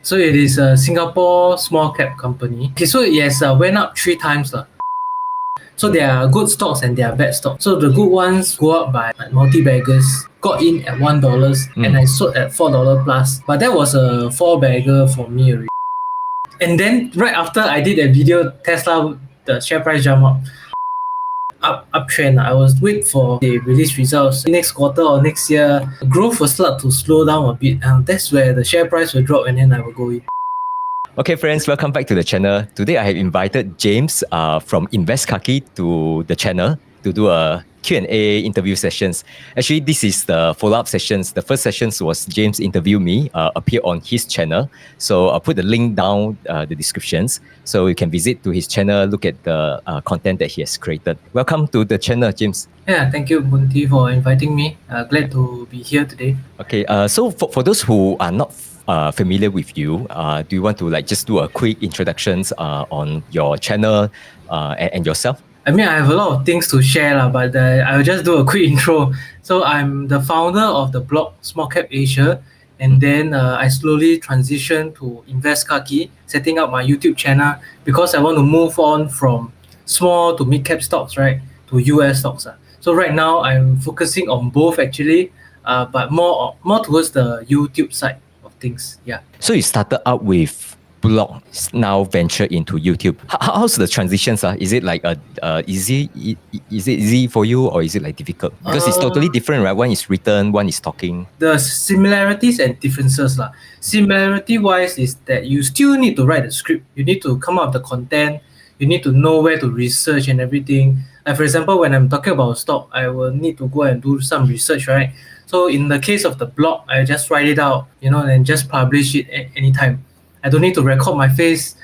So it is a Singapore small cap company. Okay, so it has went up 3 times. So there are good stocks and there are bad stocks. So the good ones go up by multi-baggers. Got in at $1 and I sold at $4 plus. But that was a 4-bagger for me already. And then right after I did that video, Tesla, the share price jump up uptrend. I was wait for the release results next quarter or next year. Growth will start to slow down a bit. That's where the share price will drop and then I will go in. Okay, friends, welcome back to the channel. Today, I have invited James from Invest Kaki to the channel to do a Q&A interview sessions. Actually, this is the follow-up sessions. The first sessions was James interview me, appear on his channel. So I'll put the link down the descriptions. So you can visit to his channel, look at the content that he has created. Welcome to the channel, James. Yeah, thank you, Bunti, for inviting me. Glad to be here today. Okay, so for those who are not familiar with you, do you want to just do a quick introductions on your channel and yourself? I mean, I have a lot of things to share, but I'll just do a quick intro. So I'm the founder of the blog Small Cap Asia, and then I slowly transitioned to Invest Kaki, setting up my YouTube channel because I want to move on from small to mid cap stocks, right, to US stocks. So right now I'm focusing on both actually, but more towards the YouTube side of things. Yeah. So you started out with blog, now venture into YouTube. How's the transitions? Is it like easy? Is it easy for you or is it like difficult? Because it's totally different, right? One is written, one is talking. The similarities and differences. Similarity wise is that you still need to write the script. You need to come up with the content. You need to know where to research and everything. Like for example, when I'm talking about stock, I will need to go and do some research, right? So in the case of the blog, I just write it out, and just publish it at any time. I don't need to record my face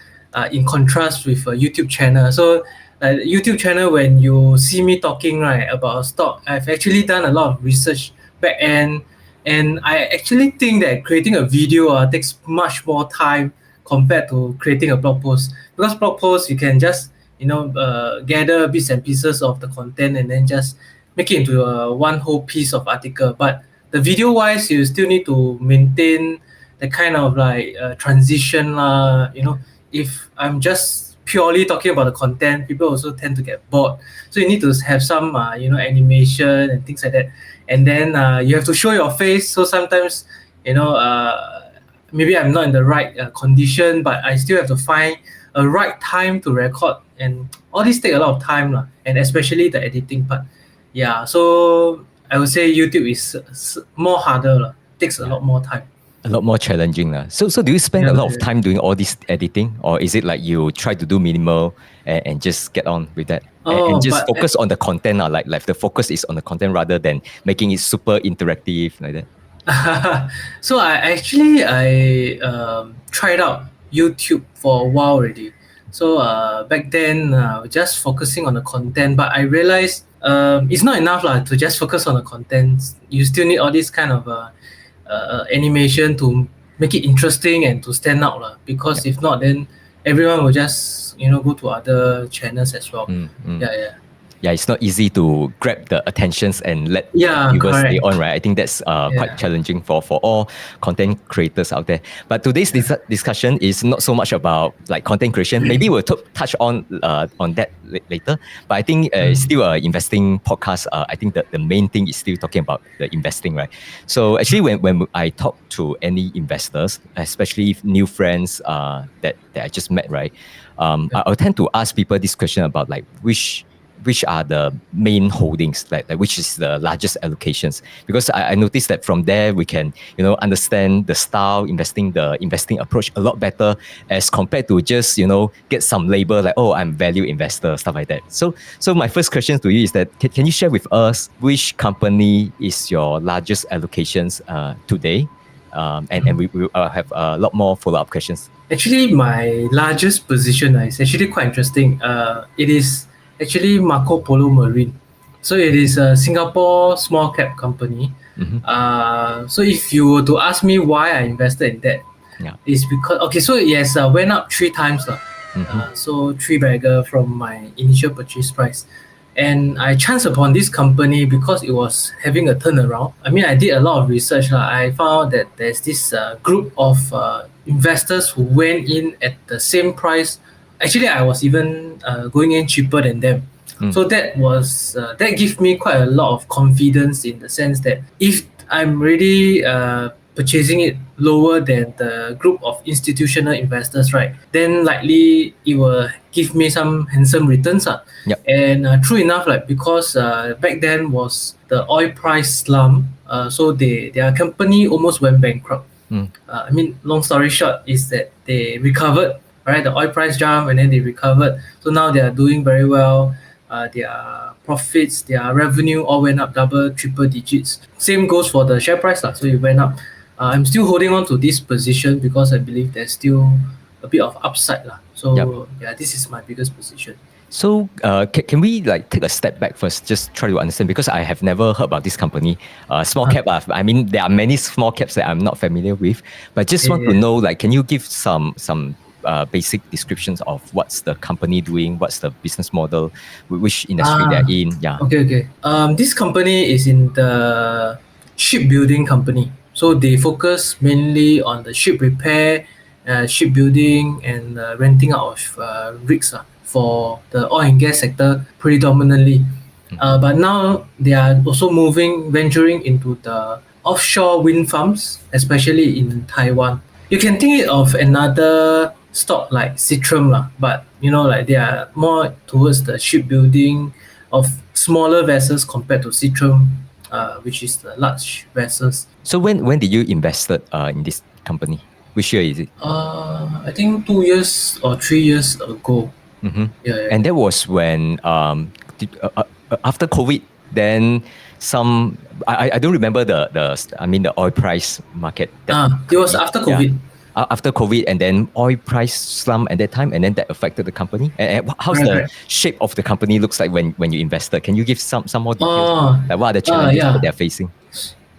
in contrast with a YouTube channel. So YouTube channel, when you see me talking right about a stock, I've actually done a lot of research back end, and I actually think that creating a video takes much more time compared to creating a blog post. Because blog post, you can just gather bits and pieces of the content and then just make it into one whole piece of article. But the video wise, you still need to maintain the kind of transition. If I'm just purely talking about the content, people also tend to get bored. So you need to have some animation and things like that. And then you have to show your face. So sometimes maybe I'm not in the right condition, but I still have to find a right time to record, and all this take a lot of time, and especially the editing part. Yeah, so I would say YouTube is more harder, takes a lot more time. A lot more challenging. So do you spend a lot of time doing all this editing, or is it like you try to do minimal and just get on with that and just focus on the content? Like the focus is on the content rather than making it super interactive like that? So I tried out YouTube for a while already. So back then, just focusing on the content, but I realized it's not enough to just focus on the content. You still need all this kind of animation to make it interesting and to stand out, because if not, then everyone will just go to other channels as well. Yeah, it's not easy to grab the attentions and let viewers stay on, right? I think that's quite challenging for all content creators out there. But today's discussion is not so much about content creation. Maybe we'll touch on that later. But I think it's still an investing podcast. I think that the main thing is still talking about the investing, right? So actually, when I talk to any investors, especially new friends that I just met, right? I'll tend to ask people this question about which are the main holdings, like which is the largest allocations, because I noticed that from there we can understand the style the investing approach a lot better as compared to just get some label like, oh, I'm value investor, stuff like that. So my first question to you is that can you share with us which company is your largest allocations today, and we will have a lot more follow-up questions. Actually, my largest position is actually quite interesting. It is actually Polo Marine. So it is a Singapore small cap company. So if you were to ask me why I invested in that, it's because so it has went up 3 times. So 3-bagger from my initial purchase price. And I chanced upon this company because it was having a turnaround. I mean, I did a lot of research. I found that there's this group of investors who went in at the same price. Actually, I was even going in cheaper than them. So that gave me quite a lot of confidence in the sense that if I'm really purchasing it lower than the group of institutional investors, right, then likely it will give me some handsome returns. Yep. And true enough, like because back then was the oil price slump, so their company almost went bankrupt. I mean, long story short is that they recovered, right? The oil price jumped and then they recovered. So now they are doing very well. Their profits, their revenue all went up double, triple digits. Same goes for the share price, lah. So it went up. I'm still holding on to this position because I believe there's still a bit of upside, lah. So yeah, this is my biggest position. So can we like take a step back first, just try to understand, because I have never heard about this company. Small cap, I mean, there are many small caps that I'm not familiar with, but just want to know, like, can you give some basic descriptions of what's the company doing, what's the business model, which industry they're in? Yeah. Okay. This company is in the shipbuilding company. So they focus mainly on the ship repair, shipbuilding, and renting out of rigs for the oil and gas sector predominantly. But now they are also venturing into the offshore wind farms, especially in Taiwan. You can think of another stock like Citrum, but like they are more towards the shipbuilding of smaller vessels compared to Citrum, which is the large vessels. So when did you invested in this company? Which year is it? I think 2 years or 3 years ago. Yeah. And that was when after COVID, then some I don't remember the oil price market. It was after COVID. Yeah. After COVID, and then oil price slump at that time, and then that affected the company. And how's the shape of the company looks like when you invested? Can you give some more details? Like what are the challenges that they're facing?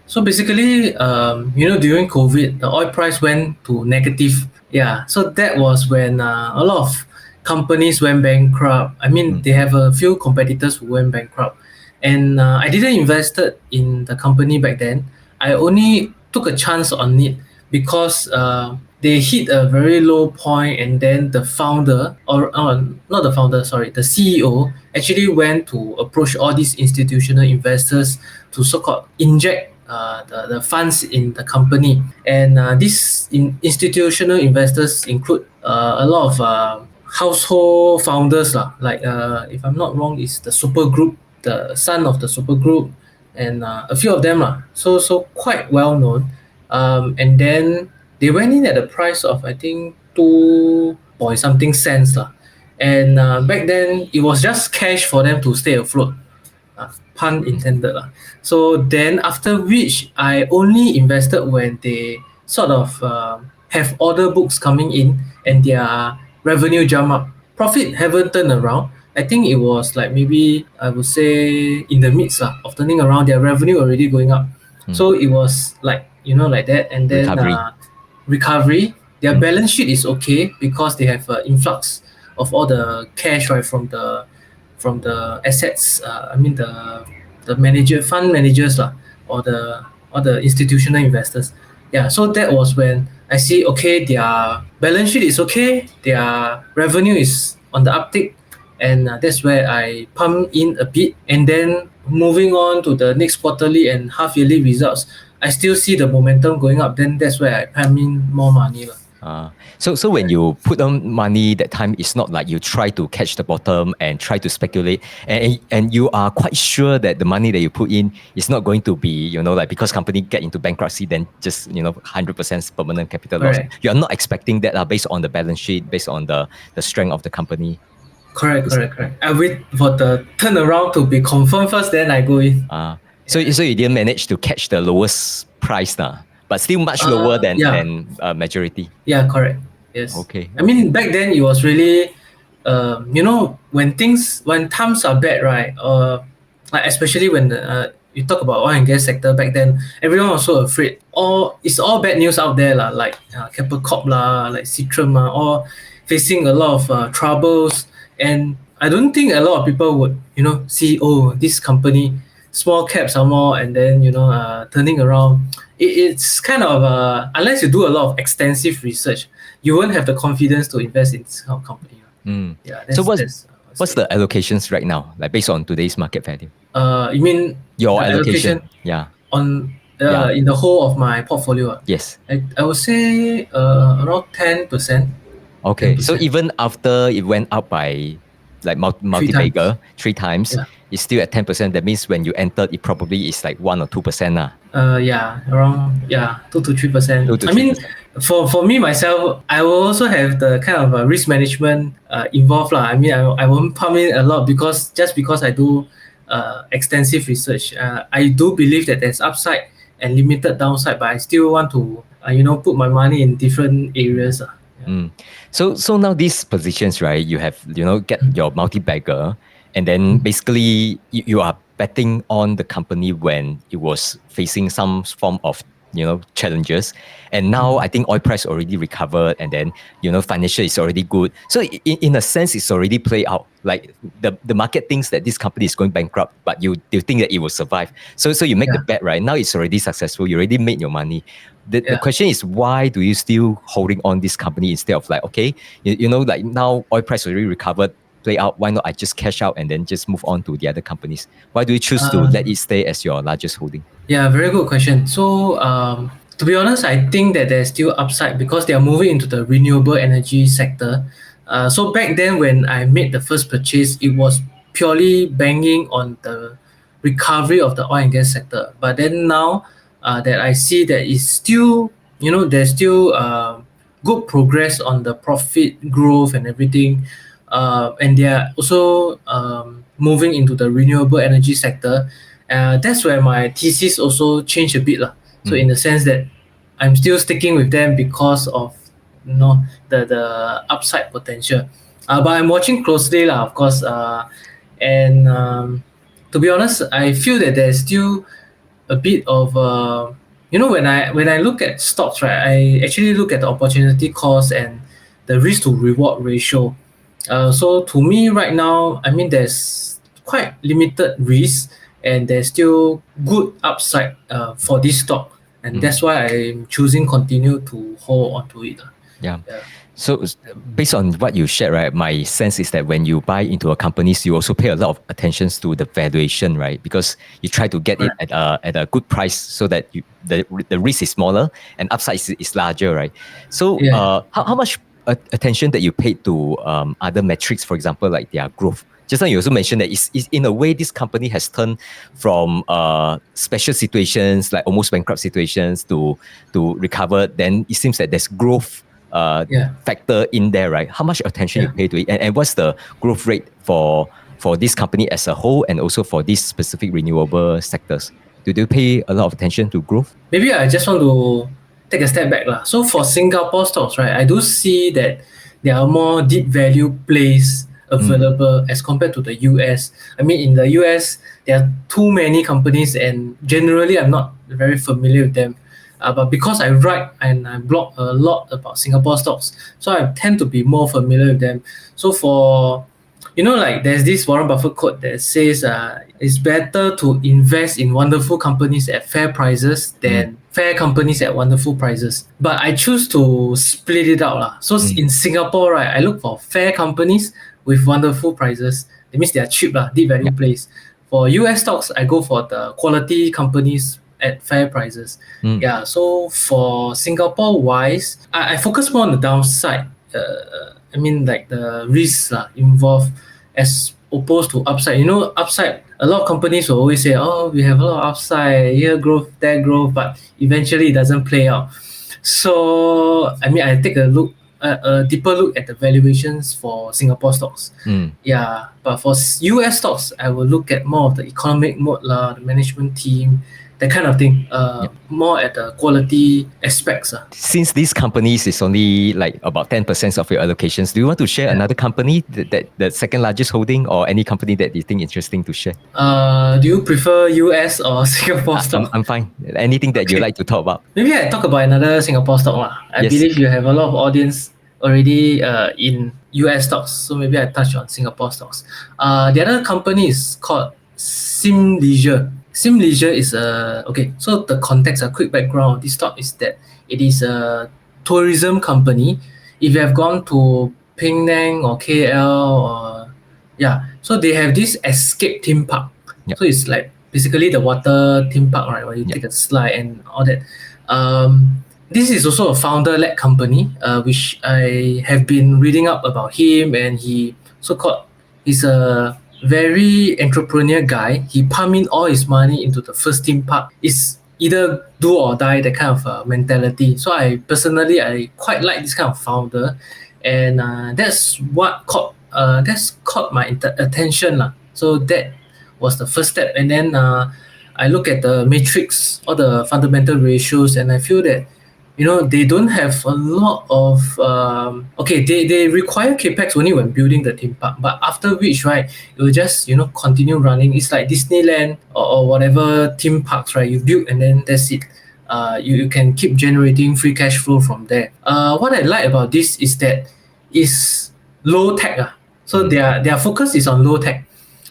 So basically, during COVID, the oil price went to negative. Yeah, so that was when a lot of companies went bankrupt. I mean, they have a few competitors who went bankrupt, and I didn't invest in the company back then. I only took a chance on it because they hit a very low point, and then the founder, or not the founder, sorry, the CEO actually went to approach all these institutional investors to so-called inject the funds in the company. And these institutional investors include a lot of household founders, like if I'm not wrong, is the Super Group, the son of the Super Group, and a few of them, so quite well known. And then they went in at the price of, I think, 2 point something cents, and back then it was just cash for them to stay afloat, pun intended. So then after which I only invested when they sort of have order books coming in and their revenue jump up. Profit haven't turned around. I think it was like maybe I would say in the midst of turning around, their revenue already going up. So it was like like that, and then recovery. Their balance sheet is okay because they have influx of all the cash, right, from the assets. I mean the fund managers, or the institutional investors. Yeah, so that was when I see, okay, their balance sheet is okay, their revenue is on the uptick, and that's where I pump in a bit. And then moving on to the next quarterly and half yearly results, I still see the momentum going up. Then that's where I pump in more money. So when you put on money that time, it's not like you try to catch the bottom and try to speculate, and you are quite sure that the money that you put in is not going to be, like because company get into bankruptcy, then just 100% permanent capital loss. You are not expecting that based on the balance sheet, based on the strength of the company. Correct. I wait for the turnaround to be confirmed first, then I go in. So you didn't manage to catch the lowest price but still much lower than majority. Yeah, correct. Yes. Okay. I mean, back then it was really, when times are bad, right? Like especially when you talk about oil and gas sector back then, everyone was so afraid. It's all bad news out there, like Keppel Corp, like Citrum, all facing a lot of troubles. And I don't think a lot of people would, see, this company, small caps are more, and then turning around. it's kind of unless you do a lot of extensive research, you won't have the confidence to invest in this kind of company. Yeah, so what's the allocations right now, like based on today's market value? You mean your allocation? Yeah. On in the whole of my portfolio. Yes. I would say around 10%. Okay, 10%. so even after it went up by like multi-bagger 3 times, Yeah. it's still at 10%. That means when you entered, it probably is like 1 or 2%. Yeah, around 2 to 3%. 2 to I mean, 3%. for me myself, I will also have the kind of risk management involved lah. I mean, I won't pump in a lot because I do extensive research. I do believe that there's upside and limited downside, but I still want to put my money in different areas. So now these positions, right? You have get your multi-bagger, and then basically you are betting on the company when it was facing some form of challenges, and now I think oil price already recovered, and then financial is already good. So in a sense, it's already played out. Like the market thinks that this company is going bankrupt, but you think that it will survive. So you make the bet, right? Now it's already successful. You already made your money. The question is, why do you still holding on this company instead of like, okay, like now oil price already recovered, play out, why not I just cash out and then just move on to the other companies? Why do you choose to let it stay as your largest holding? Yeah, very good question. So to be honest, I think that there's still upside because they are moving into the renewable energy sector. So back then when I made the first purchase, it was purely banging on the recovery of the oil and gas sector. But then now that I see that it's still, there's still good progress on the profit growth and everything. And they are also moving into the renewable energy sector. That's where my thesis also changed a bit lah. So in the sense that I'm still sticking with them because of the upside potential. But I'm watching closely lah, of course. And to be honest, I feel that there's still a bit of when I look at stocks, right, I actually look at the opportunity cost and the risk to reward ratio. So to me right now, I mean there's quite limited risk and there's still good upside for this stock, and that's why I'm choosing continue to hold onto it. Yeah. So based on what you shared, right, my sense is that when you buy into a company, you also pay a lot of attention to the valuation, right? Because you try to get it at a good price so that the risk is smaller and upside is larger, right? So how much attention that you paid to other metrics, for example, like their growth? Just now you also mentioned that it's in a way this company has turned from special situations, like almost bankrupt situations, to recover. Then it seems that there's growth factor in there, right? How much attention you pay to it, and what's the growth rate for this company as a whole, and also for these specific renewable sectors? Do you pay a lot of attention to growth? Maybe I just want to take a step back lah. So for Singapore stocks, right, I do see that there are more deep value plays available as compared to the US. I mean, in the US, there are too many companies, and generally, I'm not very familiar with them. But because I write and I blog a lot about Singapore stocks, so I tend to be more familiar with them. So for like there's this Warren Buffett quote that says it's better to invest in wonderful companies at fair prices than fair companies at wonderful prices. But I choose to split it out lah. So in Singapore, right, I look for fair companies with wonderful prices. That means they are cheap lah, deep value plays. For US stocks, I go for the quality companies at fair prices. Yeah, so for Singapore wise, I focus more on the downside. I mean, like the risks involved as opposed to upside. Upside, a lot of companies will always say, oh, we have a lot of upside, here growth, there growth, but eventually it doesn't play out. So, I mean, I take a deeper look at the valuations for Singapore stocks. Yeah, but for US stocks, I will look at more of the economic mode, the management team, that kind of thing, more at the quality aspects. Since these companies is only like about 10% of your allocations, do you want to share another company, that the second largest holding, or any company that you think interesting to share? Do you prefer US or Singapore stock? I'm fine. Anything that you like to talk about? Maybe I talk about another Singapore stock. I believe you have a lot of audience already in US stocks, so maybe I touch on Singapore stocks. The other company is called Sim Leisure. Sim Leisure is okay. So the context, a quick background of this stock is that it is a tourism company. If you have gone to Penang or KL or yeah, so they have this escape theme park. Yep. So it's like basically the water theme park, right? Where you take a slide and all that. This is also a founder-led company, which I have been reading up about him, and he so-called he's a very entrepreneur guy. He pump in all his money into the first theme park. It's either do or die, that kind of mentality. So I quite like this kind of founder, and that's caught my attention lah. So that was the first step, and then I look at the matrix, all the fundamental ratios, and I feel that they don't have a lot of okay, they require capex only when building the theme park, but after which, right, it will just continue running. It's like Disneyland or whatever theme parks, right? You build and then that's it. You can keep generating free cash flow from there. What I like about this is that it's low tech. So their focus is on low tech.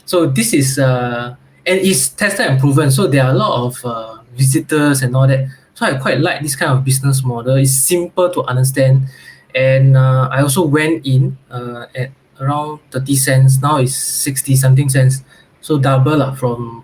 So this is and it's tested and proven. So there are a lot of visitors and all that. So I quite like this kind of business model. It's simple to understand, and I also went in at around 30 cents. Now it's 60 something cents, so double lah from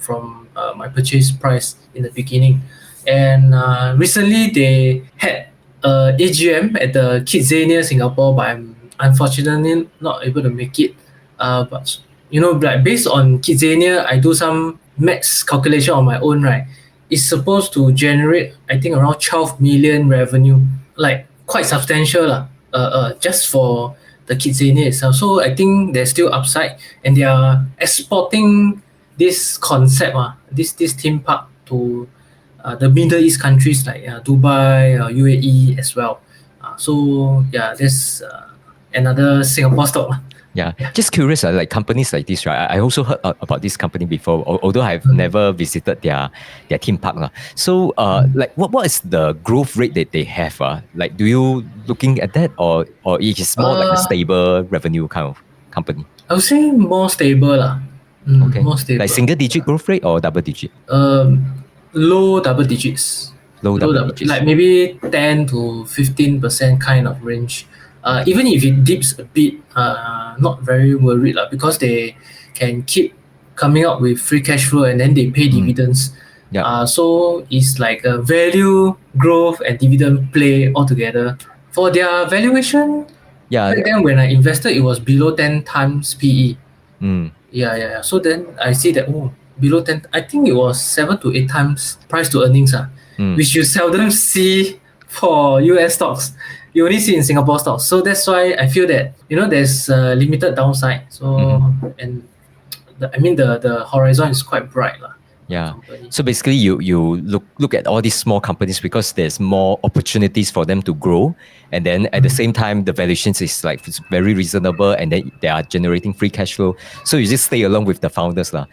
my purchase price in the beginning. And recently they had AGM at the Kidzania Singapore, but I'm unfortunately not able to make it. But like based on Kidzania, I do some max calculation on my own, right? It's supposed to generate, I think, around 12 million revenue, like quite substantial lah. Just for the Kidzania itself. So I think there's still upside, and they are exporting this concept, this theme park to the Middle East countries like Dubai, UAE as well. So yeah, there's another Singapore stock. Yeah, just curious, like companies like this, right? I also heard about this company before, although I've never visited their theme park. So, like, what is the growth rate that they have? Like, do you looking at that, or it is more like a stable revenue kind of company? I would say more stable lah. Okay, more stable. Like single digit growth rate or double digit? Low double digits. Low double digits. Like maybe 10 to 15% kind of range. Even if it dips a bit, not very worried lah, because they can keep coming up with free cash flow and then they pay dividends. Yeah. So it's like a value, growth, and dividend play altogether. For their valuation, back then when I invested, it was below 10 times PE. Yeah. So then I see that below 10, I think it was 7 to 8 times price to earnings, which you seldom see for US stocks. You only see in Singapore stocks. So that's why I feel that there's limited downside. So and the horizon is quite bright lah. Yeah. So basically, you look at all these small companies because there's more opportunities for them to grow, and then at the same time, the valuations is like it's very reasonable, and then they are generating free cash flow. So you just stay along with the founders, lah.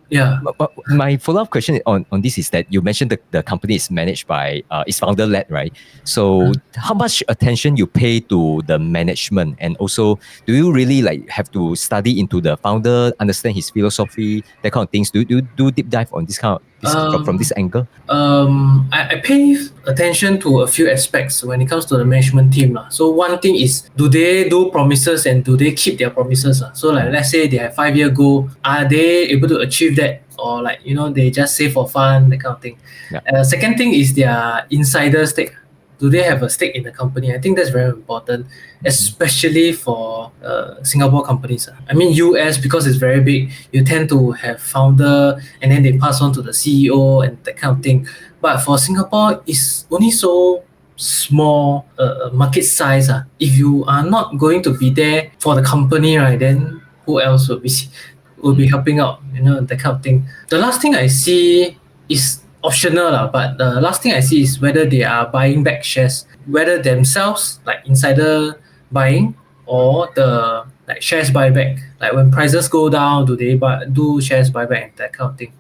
Yeah. But my follow-up question on this is that you mentioned the company is managed by is founder-led, right? So how much attention you pay to the management, and also do you really like have to study into the founder, understand his philosophy, that kind of things? Do you do deep dive on this kind of from this angle? I pay attention to a few aspects when it comes to the management team lah. So one thing is, do they do promises and do they keep their promises? So like let's say they have 5-year goal, are they able to achieve that, or like they just say for fun, that kind of thing. Second thing is their insider stake. Do they have a stake in the company? I think that's very important, especially for Singapore companies. I mean, US, because it's very big, you tend to have founder and then they pass on to the CEO and that kind of thing. But for Singapore, it's only so small market size. If you are not going to be there for the company, right, then who else will be helping out, that kind of thing. The last thing I see is optional lah, but the last thing I see is whether they are buying back shares, whether themselves like insider buying or the like shares buyback. Like when prices go down, do they do shares buyback and that kind of thing.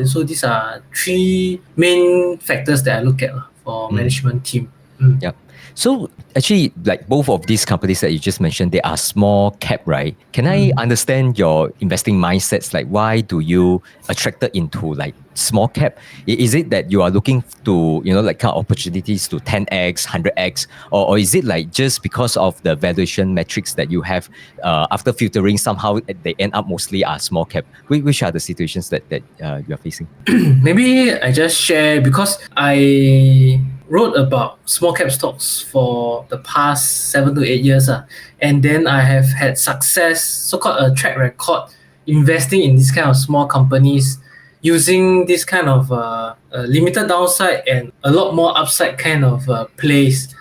So these are 3 main factors that I look at for management team. Yeah. So actually, like both of these companies that you just mentioned, they are small cap, right? Can I understand your investing mindsets? Like, why do you attracted into like small cap? Is it that you are looking to, like kind of opportunities to 10x, 100x, or is it like just because of the valuation metrics that you have after filtering, somehow they end up mostly are small cap? Which are the situations that you are facing? Maybe I just share because I wrote about small cap stocks for the past 7 to 8 years, and then I have had success, so-called a track record, investing in this kind of small companies using this kind of limited downside and a lot more upside kind of plays.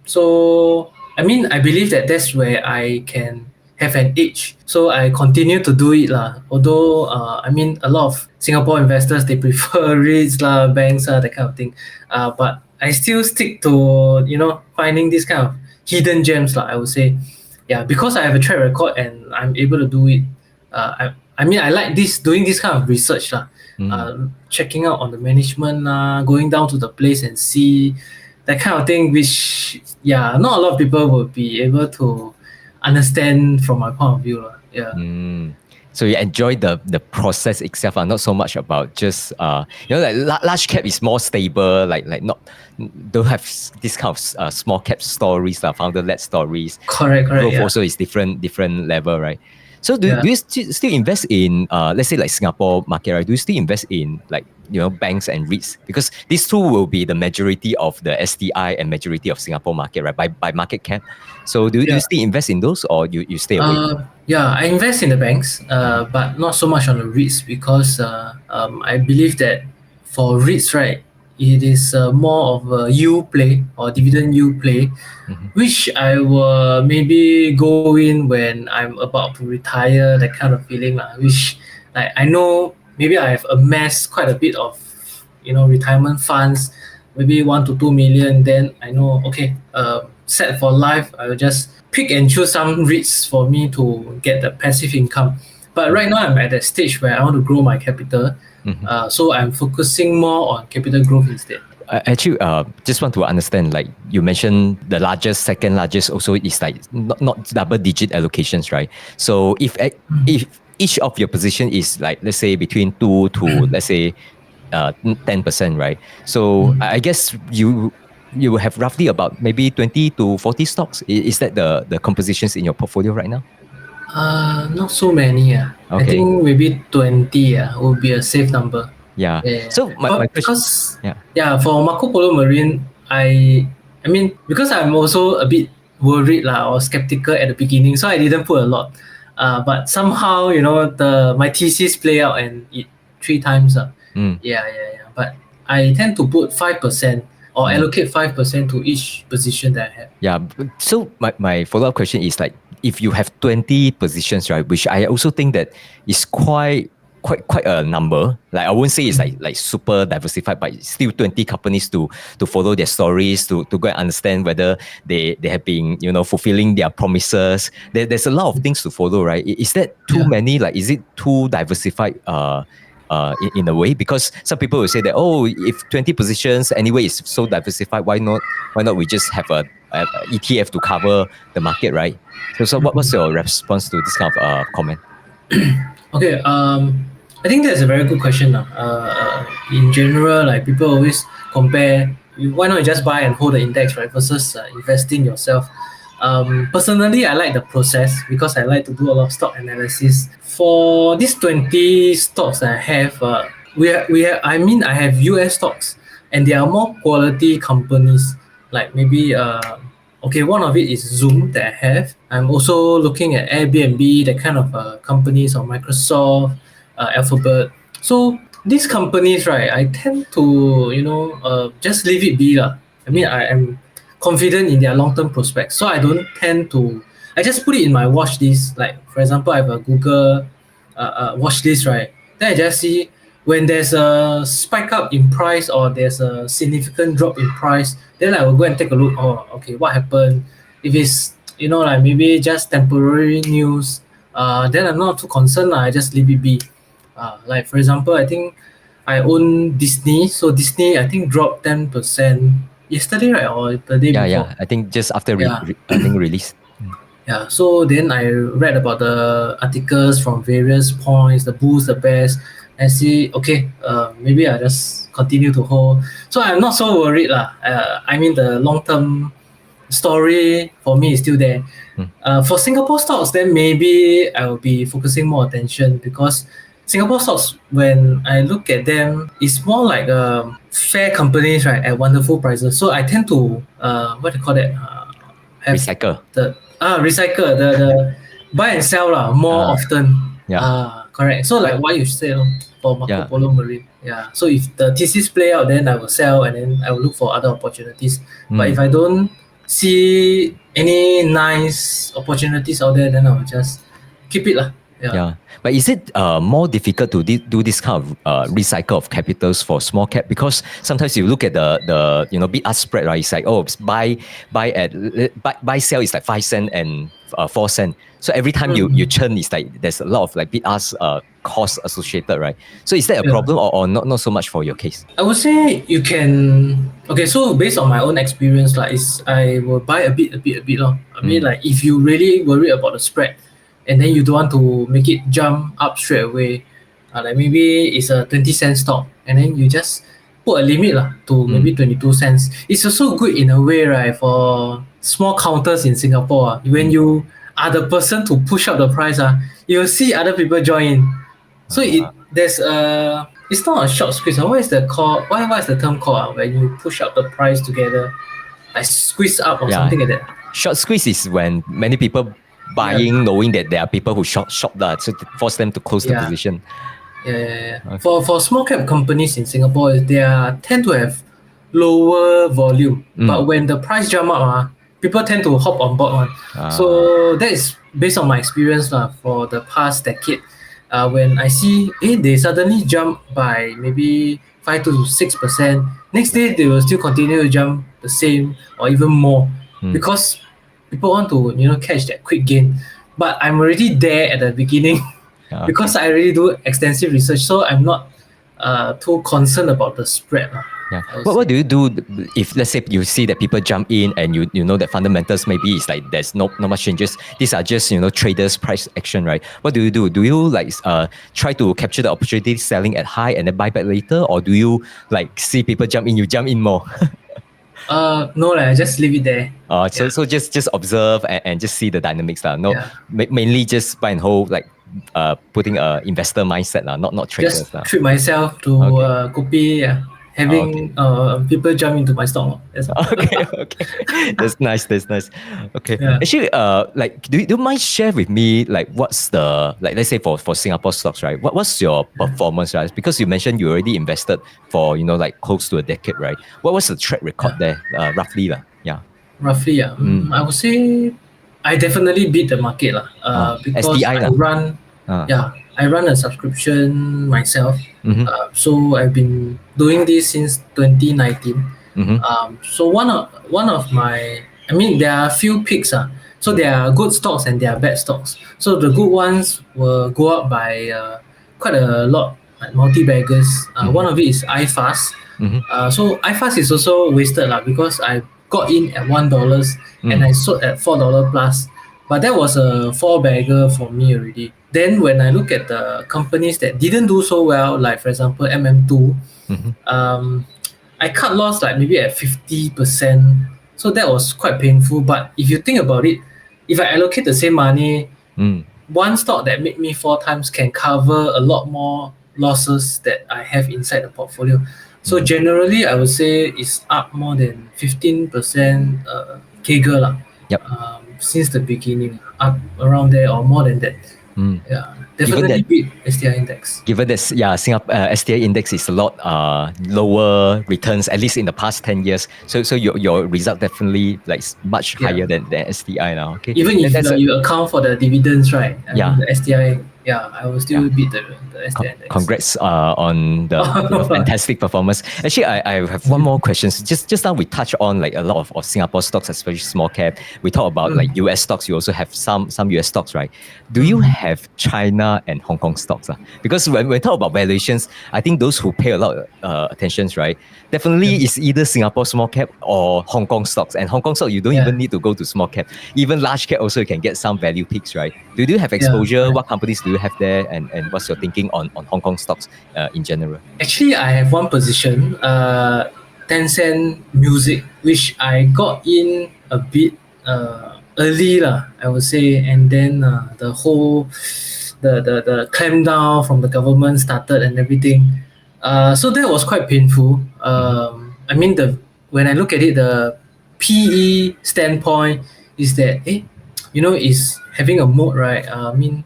So I mean, I believe that that's where I can have an edge. So I continue to do it lah. Although I mean, a lot of Singapore investors they prefer REITs lah, banks that kind of thing. But I still stick to finding this kind of hidden gems lah. I would say, yeah, because I have a track record and I'm able to do it. I mean, I like doing this kind of research lah. Checking out on the management going down to the place and see that kind of thing, which not a lot of people will be able to understand from my point of view. Yeah. So you enjoy the process itself, not so much about just like large cap is more stable, like not don't have this kind of small cap stories, founder led stories. Correct. Growth also is different level, right? So do you still invest in let's say like Singapore market, right? Do you still invest in like banks and REITs, because these two will be the majority of the STI and majority of Singapore market, right? By market cap. So do you still invest in those, or you stay away? I invest in the banks, but not so much on the REITs because I believe that for REITs, right, it is more of a yield play or dividend yield play, which I will maybe go in when I'm about to retire, that kind of feeling, which like I know maybe I have amassed quite a bit of retirement funds, maybe 1 to 2 million. Then I know, okay, set for life, I will just pick and choose some REITs for me to get the passive income. But right now I'm at that stage where I want to grow my capital, so I'm focusing more on capital growth instead. Actually, just want to understand, like you mentioned, the largest, second largest also is like not double digit allocations, right? So if each of your position is like, let's say between 2 to let's say 10%, right? So I guess you will have roughly about maybe 20 to 40 stocks. Is that the compositions in your portfolio right now? Not so many. Okay. I think maybe 20 would be a safe number. Yeah. So my question, because for Marco Polo Marine, I mean, because I'm also a bit worried or skeptical at the beginning, so I didn't put a lot. But somehow my thesis play out and it 3 times. But I tend to put 5% or allocate 5% to each position that I have. Yeah. So my follow-up question is like, if you have 20 positions, right, which I also think that is quite a number. Like I won't say it's like super diversified, but still 20 companies to follow their stories, to go and understand whether they have been fulfilling their promises. There's a lot of things to follow, right? Is that too many? Like, is it too diversified? In a way, because some people will say that, oh, if 20 positions anyway is so diversified, why not we just have a ETF to cover the market, right? So what's your response to this kind of comment? Okay, I think that's a very good question. In general, like people always compare, why not you just buy and hold the index, right, versus investing yourself. Personally, I like the process because I like to do a lot of stock analysis. For these 20 stocks that I have, I have US stocks, and they are more quality companies. Like maybe one of it is Zoom that I have. I'm also looking at Airbnb, that kind of companies, or Microsoft, Alphabet. So these companies, right, I tend to just leave it be lah. I mean, I am confident in their long-term prospects, so I don't tend to. I just put it in my watch list. Like for example, I have a Google watch list, right? Then I just see when there's a spike up in price or there's a significant drop in price, then I will go and take a look. Oh, okay, what happened? If it's like maybe just temporary news, then I'm not too concerned. I just leave it be. Like for example, I think I own Disney. So Disney, I think dropped 10% yesterday, right, or the day before. Yeah. I think just after earning release. Yeah, so then I read about the articles from various points, the bulls, the bears, and see, okay, maybe I just continue to hold. So I'm not so worried lah. I mean, the long term story for me is still there. For Singapore stocks, then maybe I will be focusing more attention because Singapore stocks, when I look at them, it's more like fair companies, right, at wonderful prices. So I tend to what do you call that? Have Recycle. Recycle the buy and sell lah more often. Yeah. Correct. So like why you sell for Marco Polo Marine. Yeah. So if the thesis play out, then I will sell and then I will look for other opportunities. But if I don't see any nice opportunities out there, then I will just keep it lah. Yeah. But is it more difficult to do this kind of recycle of capitals for small cap? Because sometimes you look at the bid ask spread, right? It's like, oh, buy sell is like 5 cents and 4 cents. So every time you churn, it's like there's a lot of like bid ask cost associated, right? So is that a problem or not so much for your case? I would say you can. Okay, so based on my own experience, like I will buy a bit. I mean, like if you really worry about the spread, and then you don't want to make it jump up straight away, like maybe it's a 20-cent stock, and then you just put a limit lah to maybe 22 cents. It's also good in a way, right, for small counters in Singapore. When you are the person to push up the price, you'll see other people join in. So there's a, it's not a short squeeze. What is the call? What is the term called when you push up the price together, like squeeze up or something like that? Short squeeze is when many people buying, knowing that there are people who shop that, so to force them to close the position. Okay. For small cap companies in Singapore, they tend to have lower volume, but when the price jump up, people tend to hop on board one. So that is based on my experience for the past decade. When I see they suddenly jump by maybe 5 to 6%, next day they will still continue to jump the same or even more because people want to catch that quick gain. But I'm already there at the beginning because I already do extensive research, so I'm not too concerned about the spread. What do you do if, let's say, you see that people jump in and you know that fundamentals maybe it's like there's not much changes, these are just traders price action, right? What do you do? Do you like try to capture the opportunity selling at high and then buy back later, or do you like see people jump in, you jump in more? No, I just leave it there. So just observe and just see the dynamics mainly just buy and hold, like putting a investor mindset not traders. Just treat myself to kopi. Having people jump into my stock. Okay. That's nice. Okay. Actually, like, do you mind share with me, like, what's the, like, let's say for Singapore stocks, right? What's your performance, right? Because you mentioned you already invested for, like close to a decade, right? What was the track record there, roughly? Roughly, I would say I definitely beat the market because SDI I run a subscription myself. So I've been doing this since 2019. So one of my, I mean, there are a few picks. So there are good stocks and there are bad stocks. So the good ones will go up by quite a lot, like multi-baggers. One of it is iFast. So iFast is also wasted because I got in at $1 and I sold at $4 plus. But that was a 4-bagger for me already. Then when I look at the companies that didn't do so well, like for example MM2, I cut loss like maybe at 50%. So that was quite painful. But if you think about it, if I allocate the same money, one stock that made me 4 times can cover a lot more losses that I have inside the portfolio. So generally, I would say it's up more than 15% CAGR since the beginning, up around there or more than that. Definitely beat STI index. Given that Singapore STI index is a lot lower returns, at least in the past 10 years. So your result definitely like much higher than the STI now. Okay. Even if you account for the dividends, right? The STI yeah, I will still beat the ST index. Congrats on the fantastic performance. Actually, I have one more question. Just now we touch on like a lot of Singapore stocks, especially small cap. We talk about like US stocks. You also have some US stocks, right? Do you have China and Hong Kong stocks? Because when we talk about valuations, I think those who pay a lot of attention, right? Definitely is either Singapore small cap or Hong Kong stocks. And Hong Kong stock, you don't even need to go to small cap. Even large cap also you can get some value picks, right? Do you have exposure? What companies do you have there? And what's your thinking on Hong Kong stocks in general? Actually, I have one position, Tencent Music, which I got in a bit early lah, I would say, and then the whole the clamp down from the government started and everything. So that was quite painful. I mean, when I look at it, the PE standpoint is that is having a moat, right? I mean,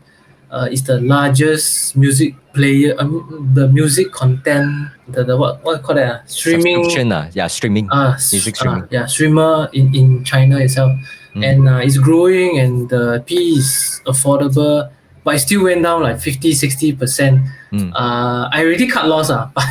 is the largest music player, the music content, the what call that? Streaming. Subscription, yeah, streaming. Music streaming. Yeah, streamer in China itself. And it's growing and the P is affordable, but it still went down like 50-60%. I already cut loss, but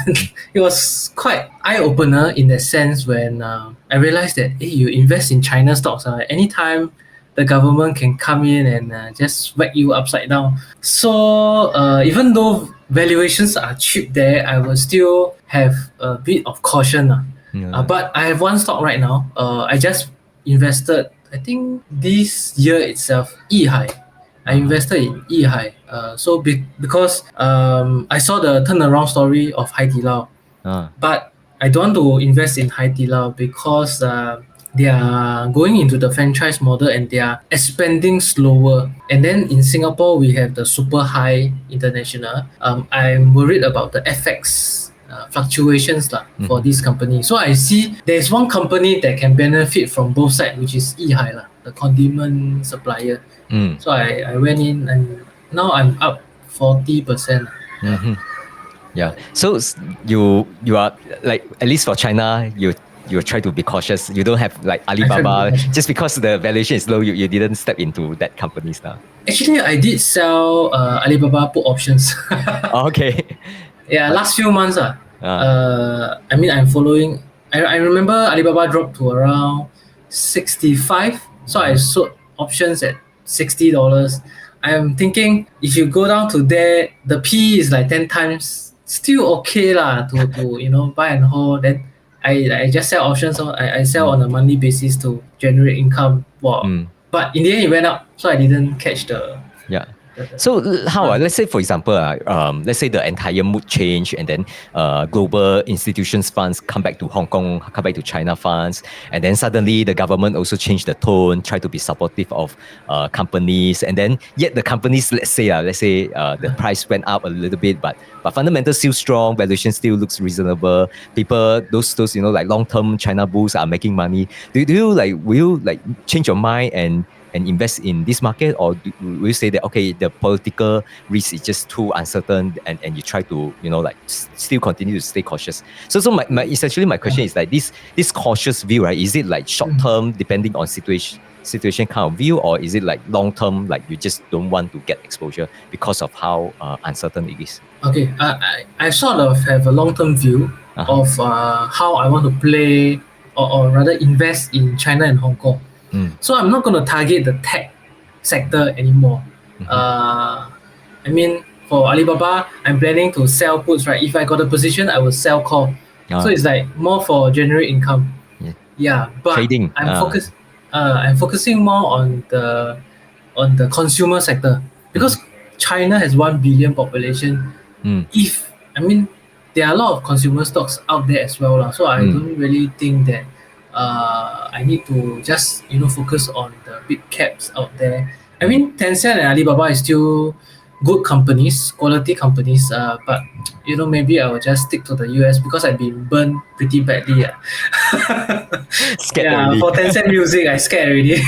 it was quite eye-opener in that sense when I realized that you invest in China stocks, anytime the government can come in and just whack you upside down. So even though valuations are cheap there, I will still have a bit of caution. But I have one stock right now. I just invested, I think this year itself, Yihai. I invested in Yihai. Because I saw the turnaround story of Haidilao. But I don't want to invest in Haidilao because they are going into the franchise model and they are expanding slower. And then in Singapore, we have the super high international. I'm worried about the FX fluctuations for this company. So I see there's one company that can benefit from both sides, which is Yihai, the condiment supplier. So I went in and now I'm up 40%. Yeah. So you are like, at least for China, you try to be cautious. You don't have like Alibaba just because the valuation is low. You didn't step into that company's now. Actually, I did sell Alibaba put options. Okay. Yeah, last few months. I mean, I'm following. I remember Alibaba dropped to around 65, so I sold options at $60. I'm thinking if you go down to there, the P is like 10 times. Still okay lah to buy and hold. Then I just sell options. So I sell on a monthly basis to generate income. But in the end, it went up, so I didn't catch the. So how? Let's say, for example, let's say the entire mood change, and then global institutions funds come back to Hong Kong, come back to China funds, and then suddenly the government also changed the tone, try to be supportive of companies, and then yet the companies, let's say the price went up a little bit, but fundamentals still strong, valuation still looks reasonable. People, those like long-term China bulls are making money. Will you change your mind and invest in this market, or will you say that okay, the political risk is just too uncertain, and you try to still continue to stay cautious? So essentially my question is like this cautious view, right? Is it like short term depending on situation kind of view, or is it like long term, like you just don't want to get exposure because of how uncertain it is? Okay, I sort of have a long term view of how I want to play or rather invest in China and Hong Kong. So I'm not going to target the tech sector anymore. I mean, for Alibaba, I'm planning to sell puts, right? If I got a position, I will sell call. So it's like more for generate income. But trading. I'm focusing more on the consumer sector because China has 1 billion population. There are a lot of consumer stocks out there as well, so I don't really think that I need to just focus on the big caps out there. I mean, Tencent and Alibaba is still good companies, quality companies, but maybe I will just stick to the US because I've been burned pretty badly. Scared for Tencent Music, I scared already.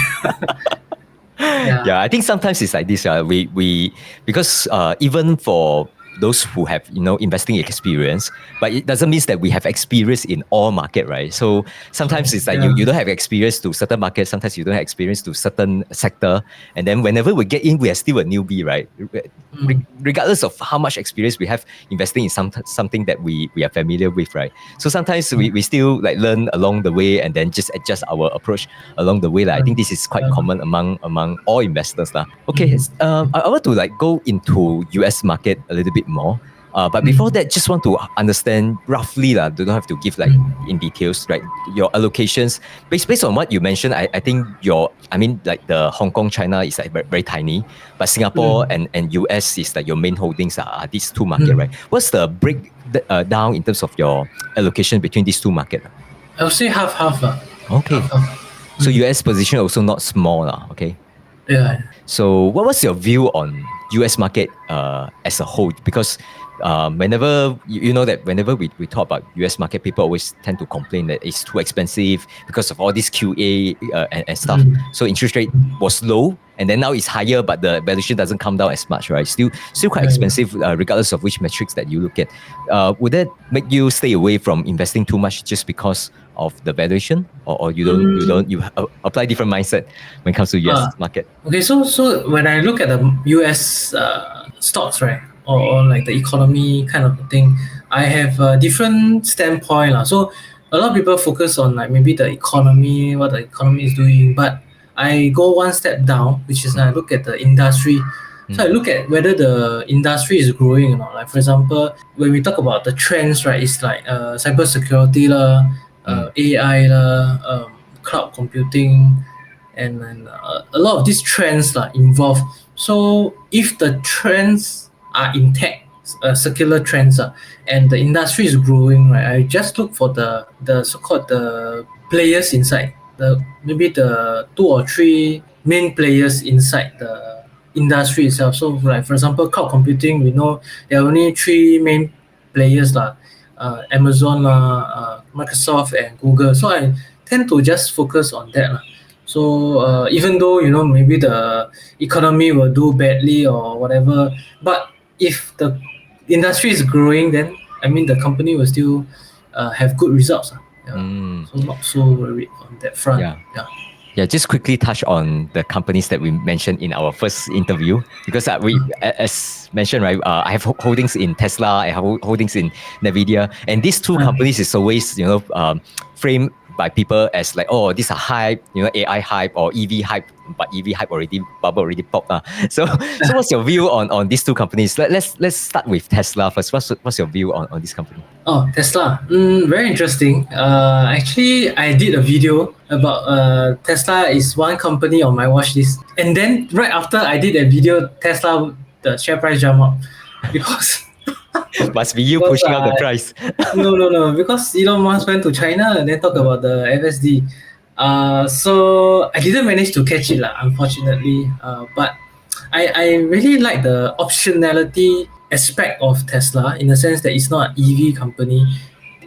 I think sometimes it's like this. We because even for those who have, investing experience, but it doesn't mean that we have experience in all market, right? So sometimes it's like you don't have experience to certain markets, sometimes you don't have experience to certain sector. And then whenever we get in, we are still a newbie, right? Regardless of how much experience we have investing in something that we are familiar with, right? So sometimes we still like learn along the way and then just adjust our approach along the way. Like, I think this is quite common among all investors. Okay, I want to like go into US market a little bit more. But before that, just want to understand roughly, do not have to give like in details, right? Your allocations, based on what you mentioned, I think like the Hong Kong, China is like very, very tiny, but Singapore and US is like your main holdings are these two market, right? What's the break down in terms of your allocation between these two market? I would say half. Okay. Half. So US position also not small, okay? Yeah. So what was your view on US market as a whole? Because whenever you know that whenever we talk about US market, people always tend to complain that it's too expensive because of all this QA and stuff. So interest rate was low, and then now it's higher, but the valuation doesn't come down as much, right? Still quite expensive, regardless of which metrics that you look at. Would that make you stay away from investing too much just because of the valuation, or you apply different mindset when it comes to US market? Okay, so when I look at the US stocks, right, or like the economy kind of thing, I have a different standpoint lah. So a lot of people focus on like maybe the economy, what the economy is doing, but I go one step down, which is I look at the industry. So I look at whether the industry is growing or not. Like for example, when we talk about the trends, right, it's like cybersecurity lah, AI lah, cloud computing, and then a lot of these trends are involved. So if the trends are intact, circular trends, and the industry is growing, right, I just look for the so-called the players inside, the maybe the two or three main players inside the industry itself. So like for example, cloud computing, we know there are only three main players lah, Amazon lah, Microsoft and Google. So I tend to just focus on that lah. So even though maybe the economy will do badly or whatever, but if the industry is growing, then I mean the company will still have good results. So not so worried on that front. Yeah, just quickly touch on the companies that we mentioned in our first interview, because as mentioned, right, I have holdings in Tesla, I have holdings in Nvidia, and these two companies is always framed by people as like, oh, these are hype, AI hype or EV hype, but EV hype bubble already popped. So what's your view on these two companies? Let's start with Tesla first. What's your view on this company? Oh, Tesla. Very interesting. Actually, I did a video about Tesla is one company on my watch list. And then right after I did that video, Tesla, the share price jumped up because must be you pushing up the price. No, because Elon Musk went to China and then talk about the FSD. So I didn't manage to catch it, unfortunately. But I really like the optionality aspect of Tesla in the sense that it's not an EV company.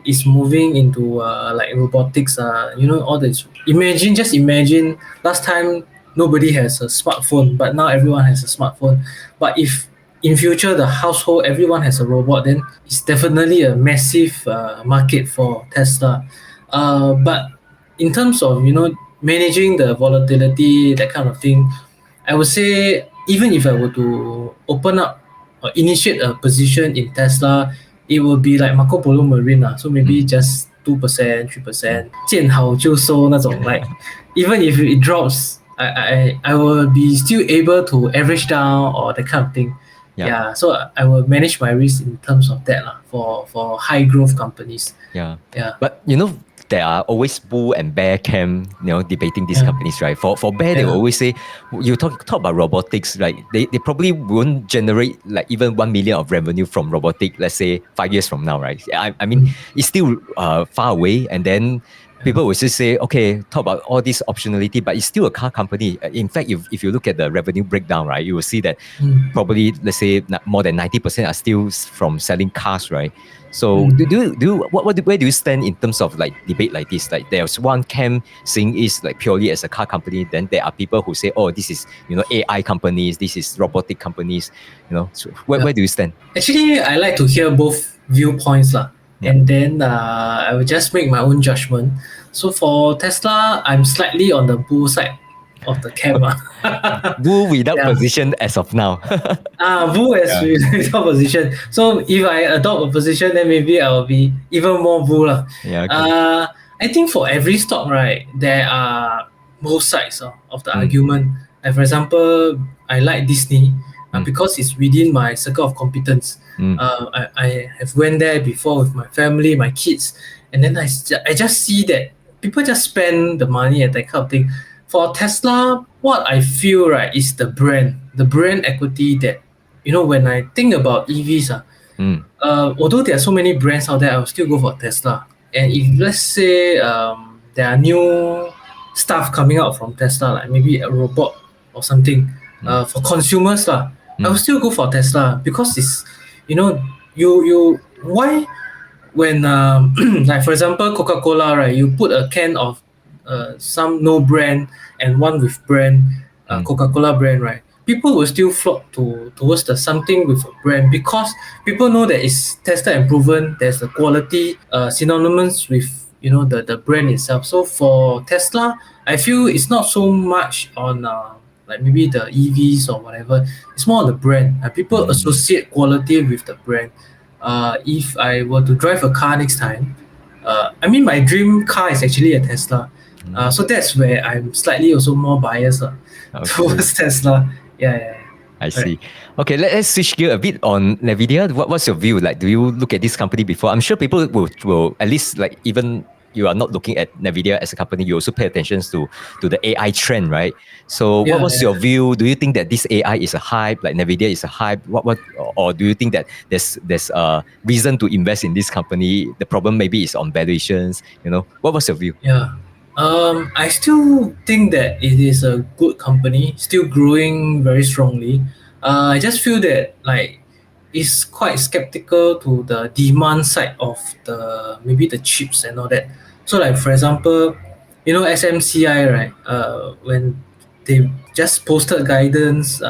It's moving into like robotics. All this. Just imagine last time nobody has a smartphone, but now everyone has a smartphone. But if in future the household everyone has a robot, then it's definitely a massive market for Tesla. But in terms of managing the volatility, that kind of thing, I would say even if I were to open up or initiate a position in Tesla, it will be like Marco Polo Marine so maybe just 2%, 3%, 见好就收那种 like even if it drops, I will be still able to average down or that kind of thing. So I will manage my risk in terms of that for high growth companies. But there are always bull and bear camp, debating these companies, right? For bear, they will always say, you talk about robotics, like they probably won't generate like even 1 million of revenue from robotic, let's say 5 years from now, right? I mean, it's still far away, and then people will just say, okay, talk about all this optionality, but it's still a car company. In fact, if you look at the revenue breakdown, right, you will see that probably, let's say, more than 90% are still from selling cars, right? So where do you stand in terms of like debate like this? Like there's one camp saying is like purely as a car company, then there are people who say, oh, this is, AI companies, this is robotic companies, so where do you stand? Actually, I like to hear both viewpoints lah, Yeah. and then I will just make my own judgment. So for Tesla, I'm slightly on the bull side of the camp. Bull without Yeah. position as of now. Bull as Yeah. without position. So if I adopt a position, then maybe I'll be even more bull lah. Yeah, okay. I think for every stock, right, there are both sides of the argument. Like for example, I like Disney because it's within my circle of competence. I have went there before with my family, my kids, and then I just see that people just spend the money and that kind of thing. For Tesla, what I feel right is the brand equity that when I think about EVs, although there are so many brands out there, I will still go for Tesla. And if let's say there are new stuff coming out from Tesla, like maybe a robot or something, for consumers, I will still go for Tesla because it's, why when like for example Coca-Cola, right, you put a can of some no brand and one with brand, Coca-Cola brand, right, people will still flock towards the something with a brand because people know that it's tested and proven, there's the quality synonymous with the brand itself. So for Tesla, I feel it's not so much on like maybe the EVs or whatever. It's more on the brand. People associate quality with the brand. If I were to drive a car next time, I mean, my dream car is actually a Tesla. So that's where I'm slightly also more biased towards Tesla. Yeah. I see. Okay, let's switch gear a bit on Nvidia. What's your view? Like, do you look at this company before? I'm sure people will at least, like, even you are not looking at Nvidia as a company, you also pay attention to the AI trend, right? So what was your view? Do you think that this AI is a hype, like Nvidia is a hype? Or do you think that there's a reason to invest in this company? The problem maybe is on valuations, What was your view? Yeah. I still think that it is a good company, still growing very strongly. I just feel that like it's quite skeptical to the demand side of the maybe the chips and all that. So like for example, SMCI, right? When they just posted guidance,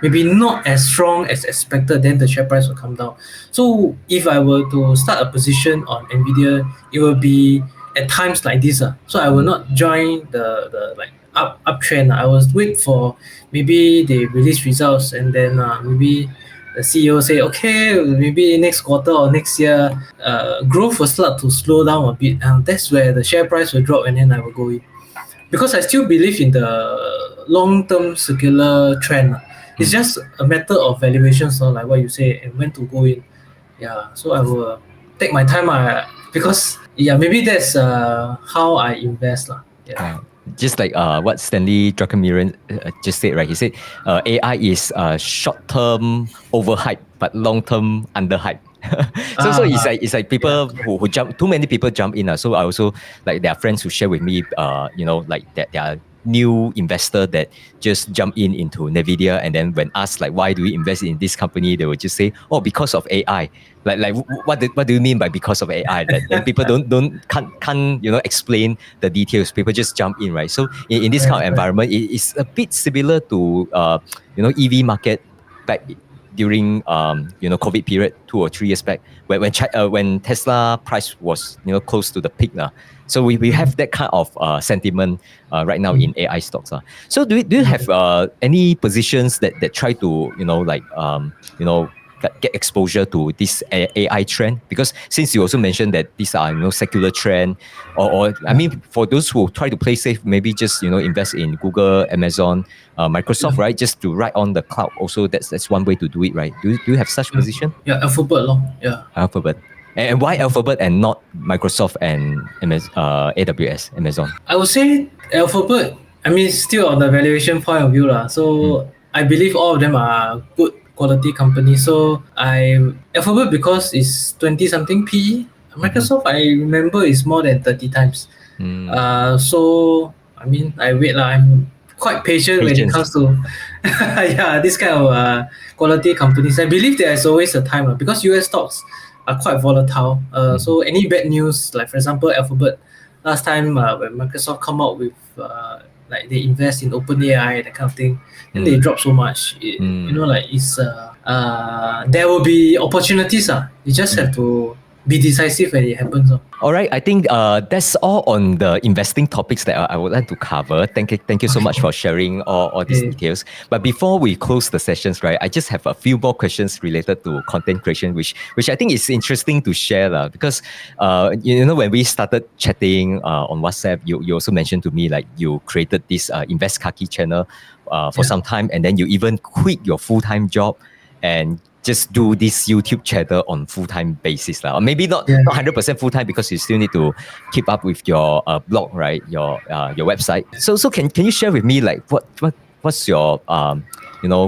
maybe not as strong as expected, then the share price will come down. So if I were to start a position on Nvidia, it will be at times like this. So I will not join the like uptrend. I will wait for maybe they release results and then maybe the CEO say, okay, maybe next quarter or next year, growth will start to slow down a bit. And that's where the share price will drop and then I will go in. Because I still believe in the long-term circular trend. It's just a matter of valuations, like what you say, and when to go in. Yeah, so I will take my time because maybe that's how I invest. Yeah. Just like what Stanley Druckenmiller just said, right? He said AI is short-term overhype, but long-term underhype. So it's like people who jump, too many people jump in. So I also, like, there are friends who share with me, like that there are new investor that just jump into Nvidia, and then when asked like why do we invest in this company, they would just say, oh, because of AI. Like what do you mean by because of AI? That then people can't explain the details. People just jump in, right? So in this kind of environment, it's a bit similar to EV market back during COVID period 2 or 3 years back, when Tesla price was close to the peak. So we have that kind of sentiment right now in AI stocks. So do you have any positions that try to get exposure to this AI trend? Because since you also mentioned that these are secular trend, or I mean, for those who try to play safe, maybe just invest in Google, Amazon, Microsoft, right? Just to ride on the cloud. Also, that's one way to do it, right? Do you have such position? Yeah, Alphabet, yeah. Alphabet. And why Alphabet and not Microsoft and AWS, Amazon? I would say Alphabet. I mean, still on the valuation point of view, so I believe all of them are good quality companies. So Alphabet because it's 20 something PE. Microsoft, I remember, is more than 30 times. So I mean, I wait lah. I'm quite patient when it Patience. comes to yeah, this kind of quality companies. I believe there is always a time because US stocks are quite volatile. So any bad news, like for example, Alphabet, last time when Microsoft come out with like they invest in OpenAI, that kind of thing, and they drop so much. You know, like it's there will be opportunities. You just have to be decisive when it happens. All right, I think that's all on the investing topics that I would like to cover. Thank you so much for sharing all these details. But before we close the sessions, right, I just have a few more questions related to content creation, which I think is interesting to share, because you know, when we started chatting on WhatsApp, you also mentioned to me like you created this Invest Kaki channel for some time, and then you even quit your full-time job and just do this YouTube channel on full-time basis, or maybe not 100% full-time, because you still need to keep up with your blog, right? Your website. So can you share with me like what's your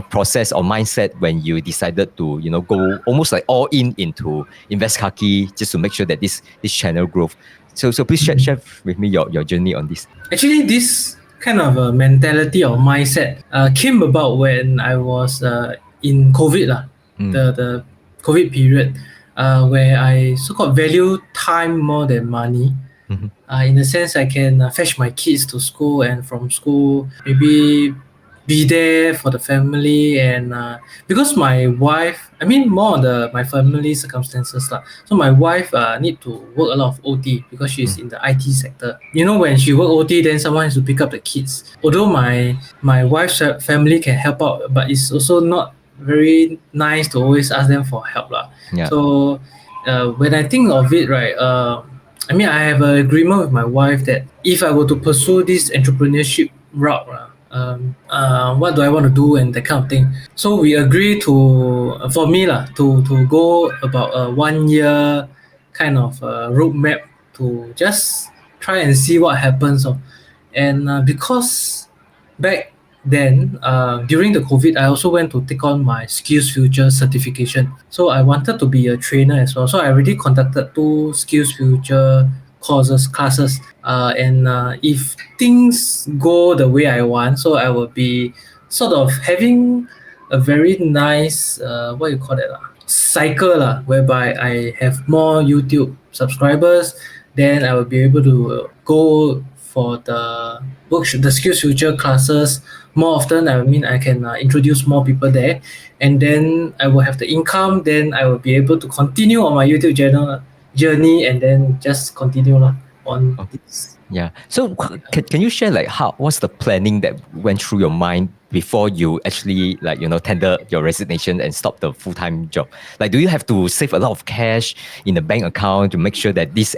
process or mindset when you decided to go almost like all into Invest Kaki, just to make sure that this channel growth. So please share with me your journey on this. Actually, this kind of a mentality or mindset came about when I was in COVID the COVID period, where I so-called value time more than money. In the sense, I can fetch my kids to school, and from school maybe be there for the family, and because my wife, I mean more on my family circumstances lah. So my wife need to work a lot of OT because she's in the IT sector. You know, when she work OT, then someone has to pick up the kids. Although my wife's family can help out, but it's also not very nice to always ask them for help lah. Yeah. So when I think of it, right, I mean, I have an agreement with my wife that if I were to pursue this entrepreneurship route, what do I want to do and that kind of thing. So we agree to, for me to go about a 1 year kind of roadmap to just try and see what happens. And because back then, during the COVID, I also went to take on my Skills Future certification. So I wanted to be a trainer as well. So I already conducted 2 Skills Future classes. And if things go the way I want, so I will be sort of having a very nice, what you call that, cycle whereby I have more YouTube subscribers, then I will be able to go for the the Skills Future classes more often. I mean, I can introduce more people there, and then I will have the income. Then I will be able to continue on my YouTube channel journey, and then just continue on. Yeah. So can you share like what's the planning that went through your mind before you actually tender your resignation and stop the full-time job? Like, do you have to save a lot of cash in the bank account to make sure that this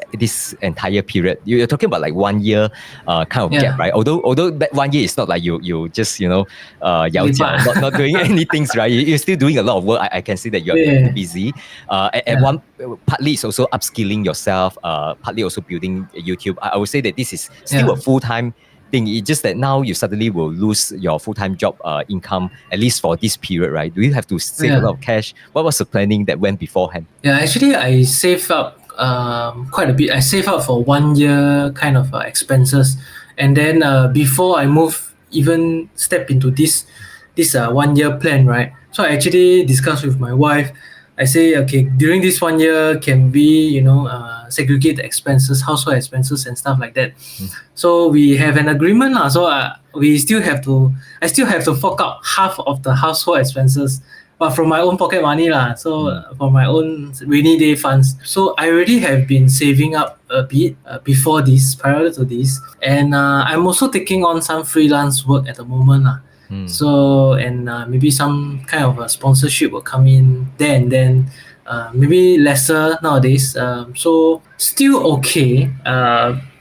entire period, you're talking about like 1 year kind of gap, right? Although that 1 year is not like you just yao jiao, not doing anything, right? You're still doing a lot of work. I can see that you're too busy. Partly it's also upskilling yourself, partly also building YouTube. I would say that this is still a full-time thing. It's just that now you suddenly will lose your full-time job income, at least for this period, right? Do you have to save a lot of cash? What was the planning that went beforehand? Yeah, actually, I save up quite a bit. I save up for 1 year kind of expenses, and then before I even step into this 1 year plan, right? So I actually discussed with my wife. I say, okay, during this 1 year, can we, segregate the expenses, household expenses, and stuff like that. So we have an agreement, so I still have to fork out half of the household expenses, but from my own pocket money, so for my own rainy day funds. So I already have been saving up a bit before this, prior to this, and I'm also taking on some freelance work at the moment. So, and maybe some kind of a sponsorship will come in there and then, maybe lesser nowadays. So still okay.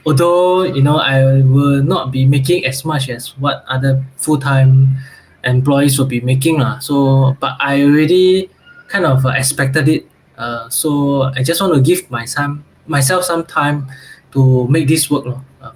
Although I will not be making as much as what other full-time employees will be making So, but I already kind of expected it. So I just want to give myself some time to make this work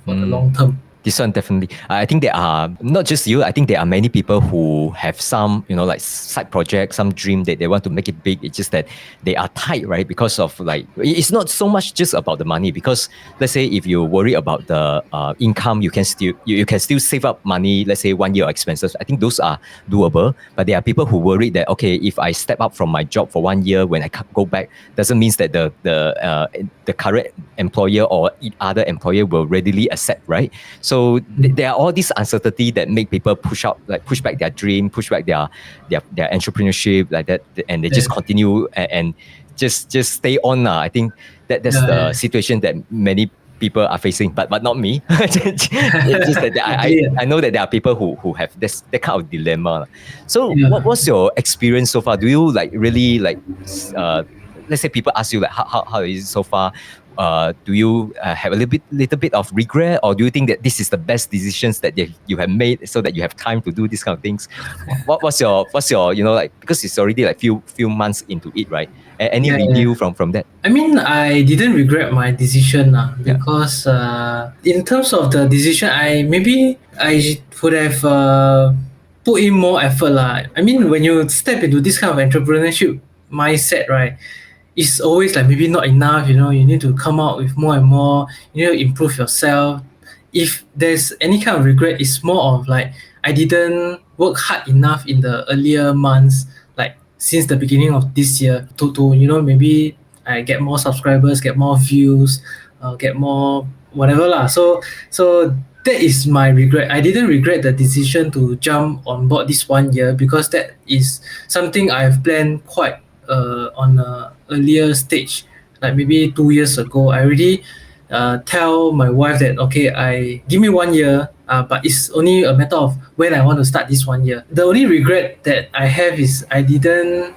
for the long term. This one definitely. I think there are not just you. I think there are many people who have some, like side projects, some dream that they want to make it big. It's just that they are tight, right? Because of like, it's not so much just about the money. Because let's say if you worry about the income, you can still save up money. Let's say 1 year expenses. I think those are doable. But there are people who worry that okay, if I step up from my job for 1 year, when I go back, doesn't mean that the current employer or other employer will readily accept, right? So there are all these uncertainty that make people push back their dream, push back their entrepreneurship like that, and they just continue and just stay on. I think that's the situation that many people are facing, but not me. It's just that I know that there are people who have that kind of dilemma. So what's your experience so far? Do you like really like let's say people ask you like how is it so far? Do you have a little bit of regret, or do you think that this is the best decisions that you have made, so that you have time to do these kind of things? What's your like, because it's already like few months into it, right? Any review from that? I mean, I didn't regret my decision because in terms of the decision, I would have put in more effort lah. I mean, when you step into this kind of entrepreneurship mindset, right, it's always like maybe not enough. You need to come out with more and more. You need to improve yourself. If there's any kind of regret, it's more of like I didn't work hard enough in the earlier months, like since the beginning of this year, to maybe I get more subscribers, get more views, get more whatever lah. So that is my regret. I didn't regret the decision to jump on board this 1 year, because that is something I've planned quite on a earlier stage, like maybe 2 years ago. I already tell my wife that okay, I give me 1 year, but it's only a matter of when I want to start this 1 year. The only regret that I have is I didn't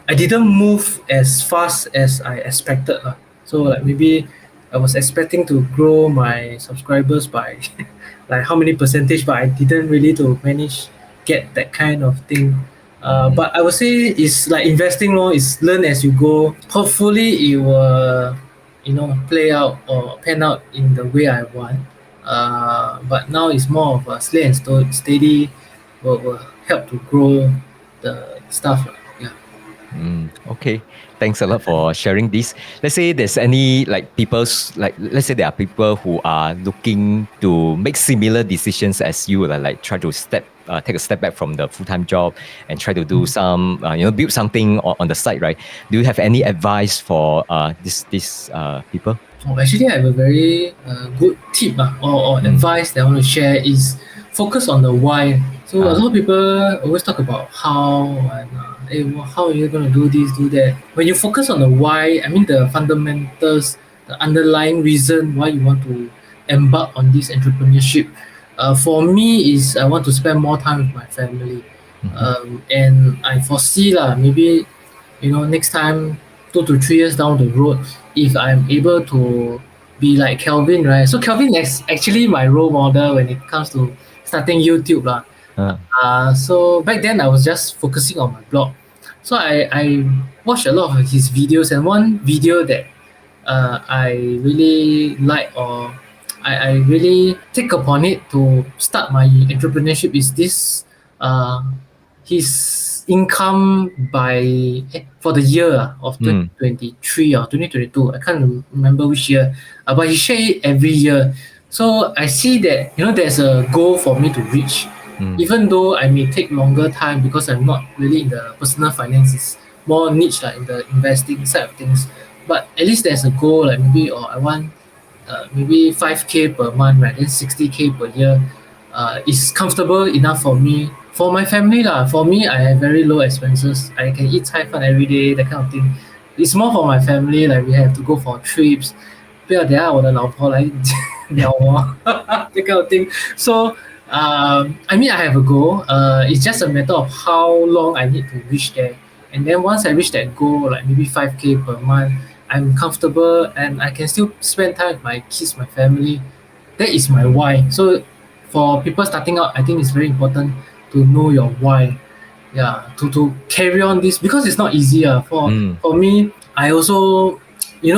move as fast as I expected. So like maybe I was expecting to grow my subscribers by like how many percentage, but I didn't really to manage get that kind of thing. But I would say it's like investing, it's learn as you go. Hopefully it will play out or pan out in the way I want. But now it's more of a slow and steady will help to grow the stuff. Yeah. Okay, thanks a lot for sharing this. Let's say there's any like let's say there are people who are looking to make similar decisions as you, like try to take a step back from the full-time job and try to do some build something on the side, right? Do you have any advice for these people? Actually, I have a very good tip or advice that I want to share is focus on the why. So a lot of people always talk about how and how are you going to do this, do that. When you focus on the why, I mean the fundamentals, the underlying reason why you want to embark on this entrepreneurship. For me is I want to spend more time with my family, and I foresee maybe next time 2 to 3 years down the road, if I'm able to be like Kelvin, right? So Kelvin is actually my role model when it comes to starting YouTube lah. So back then I was just focusing on my blog. So I watched a lot of his videos, and one video that I really like, or I really take upon it to start my entrepreneurship, is this his income for the year of 2023 or 2022. I can't remember which year, but he share it every year. So I see that there's a goal for me to reach, even though I may take longer time because I'm not really in the personal finance. It's more niche in the investing side of things. But at least there's a goal, like maybe I want maybe 5K per month, right? Then 60K per year is comfortable enough for me. For my family for me, I have very low expenses. I can eat Thai food every day, that kind of thing. It's more for my family, like we have to go for trips. 不要等下我的老婆来聊我 that kind of thing. So I mean, I have a goal. It's just a matter of how long I need to reach there. And then once I reach that goal, like maybe 5K per month, I'm comfortable and I can still spend time with my kids, my family. That is my why. So for people starting out, I think it's very important to know your why. Yeah, to carry on this, because it's not easy. For me, I also, you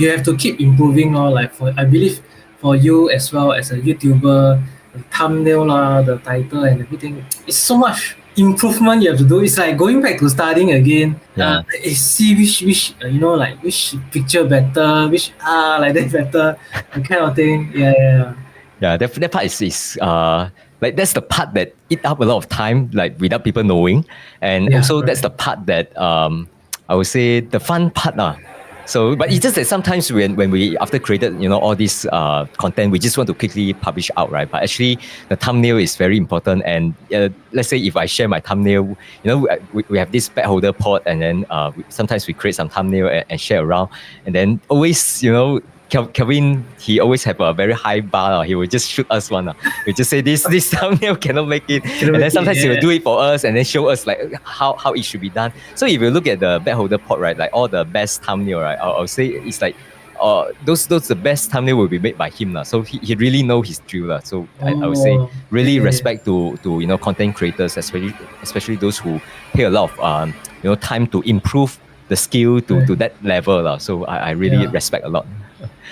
have to keep improving. Like I believe for you as well as a YouTuber, thumbnail lah, the title and everything. It's so much improvement you have to do. It's like going back to studying again. Yeah. See which like which picture better, which like that better, that kind of thing. Yeah. Yeah, that part is like that's the part that eat up a lot of time, like without people knowing, and Yeah, also that's correct. the part that I would say the fun part So, but it's just that sometimes when we after created all this content, we just want to quickly publish out, right? But actually, the thumbnail is very important. And let's say if I share my thumbnail, we have this pet holder pod, and then sometimes we create some thumbnail and share around, and then always Kevin, he always have a very high bar. He will just shoot us one. He just say this thumbnail cannot make it, Cannot and then make it, sometimes he will yeah. do it for us and then show us like how it should be done. So if you look at the bed holder pod, right, like all the best thumbnail, right, I'll say it's like those the best thumbnail will be made by him. So he really know his drill. So I would say really Yeah. respect to content creators, especially those who pay a lot of time to improve the skill to that level. So I really respect a lot.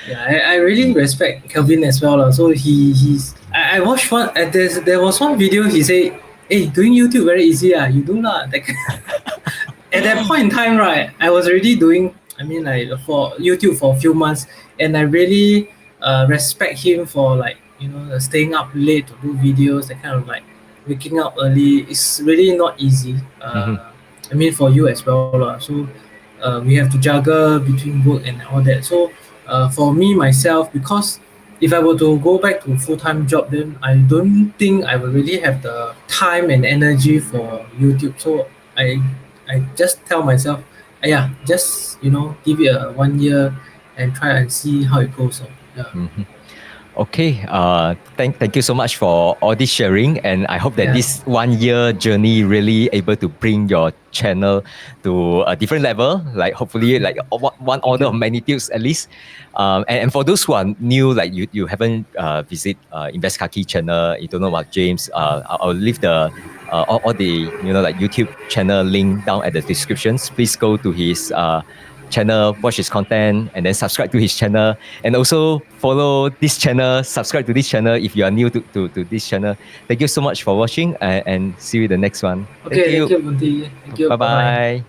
Yeah, I really respect Kelvin as well. So I watched one there was one video he say, hey, doing YouTube very easy, you do not at that point in time, right, I was already doing, I mean, like for YouTube for a few months, and I really respect him for like staying up late to do videos, that kind of like waking up early. It's really not easy. I mean, for you as well, so we have to juggle between work and all that. So for me myself, because if I were to go back to a full-time job, then I don't think I will really have the time and energy for YouTube. So I just tell myself, yeah, just give it a 1 year and try and see how it goes. Yeah. Okay, thank you so much for all this sharing, and I hope that this 1 year journey really able to bring your channel to a different level, like hopefully like one order of magnitudes at least. And for those who are new, like you haven't visit Invest Kaki channel, you don't know about James, I'll leave the all the like YouTube channel link down at the descriptions. Please go to his channel, watch his content, and then subscribe to his channel, and also follow this channel, subscribe to this channel if you are new to this channel. Thank you so much for watching, and see you in the next one. Okay, thank you, Bunti. Thank you. Bye Bye bye. bye.